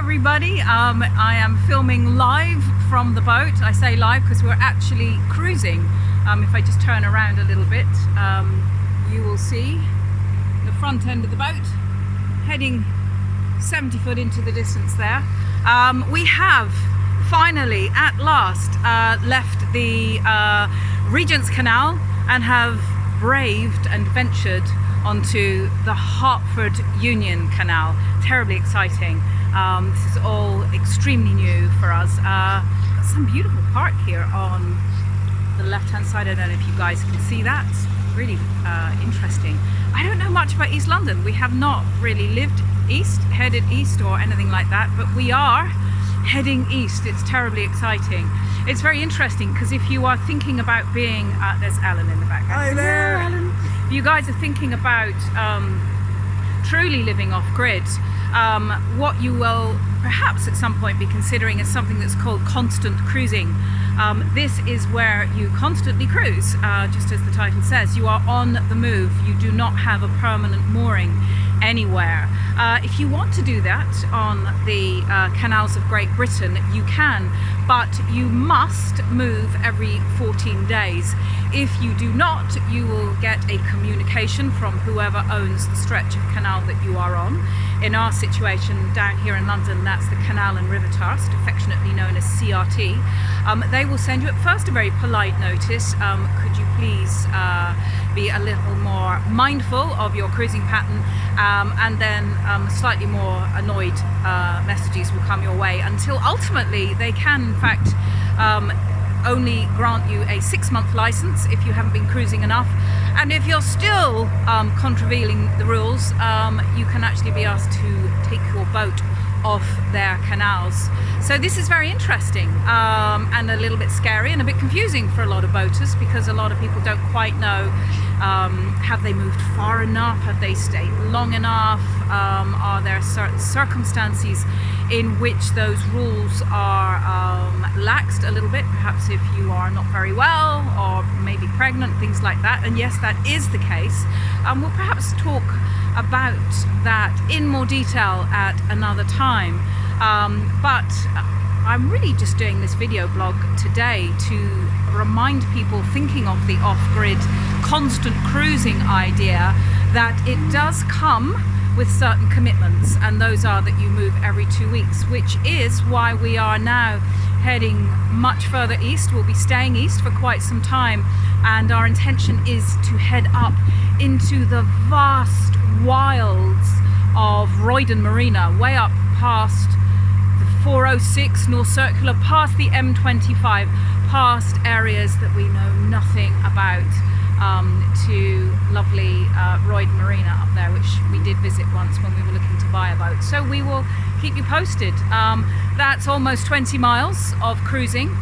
everybody. I am filming live from the boat. I say live because we're actually cruising. If I just turn around a little bit, you will see the front end of the boat heading 70 foot into the distance there. We have finally at last left the Regent's Canal and have braved and ventured onto the Hertford Union Canal. Terribly exciting. This is all extremely new for us. Some beautiful park here on the left hand side. I don't know if you guys can see that. Really interesting. I don't know much about East London. We have not really lived east, headed east or anything like that, but we are heading east. It's terribly exciting. It's very interesting because if you are thinking about being, there's Alan in the background. Hi there, Alan. If you guys are thinking about truly living off grid, what you will perhaps at some point be considering is something that's called constant cruising. This is where you constantly cruise, just as the title says. You are on the move. You do not have a permanent mooring anywhere. If you want to do that on the canals of Great Britain, you can, but you must move every 14 days. If you do not, you will get a communication from whoever owns the stretch of canal that you are on. In our situation down here in London, that's the Canal and River Trust, affectionately known as CRT. They will send you at first a very polite notice. Could you please be a little more mindful of your cruising pattern, and then slightly more annoyed messages will come your way until ultimately they can in fact only grant you a 6-month license if you haven't been cruising enough, and if you're still contravening the rules, you can actually be asked to take your boat off their canals. So this is very interesting and a little bit scary and a bit confusing for a lot of boaters, because a lot of people don't quite know, have they moved far enough, have they stayed long enough, are there certain circumstances in which those rules are laxed a little bit, perhaps if you are not very well or maybe pregnant, things like that. And yes, that is the case. We'll perhaps talk about that in more detail at another time, but I'm really just doing this video blog today to remind people thinking of the off-grid constant cruising idea that it does come with certain commitments, and those are that you move every 2 weeks, which is why we are now heading much further east. We'll be staying east for quite some time, and our intention is to head up into the vast wilds of Roydon Marina, way up past the 406 North Circular, past the M25, past areas that we know nothing about, to lovely Roydon Marina up there, which we did visit once when we were looking to buy a boat. So we will keep you posted. That's almost 20 miles of cruising.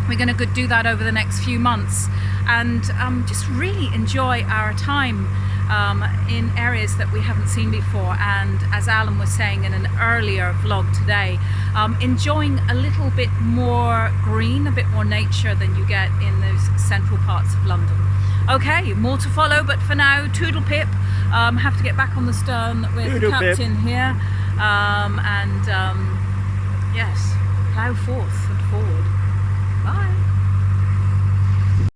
We're going to do that over the next few months, and just really enjoy our time in areas that we haven't seen before. And as Alan was saying in an earlier vlog today, enjoying a little bit more green, a bit more nature than you get in those central parts of London. Okay, more to follow, but for now, toodle pip. Have to get back on the stern with the captain here, and yes, plough forth and forward. Bye.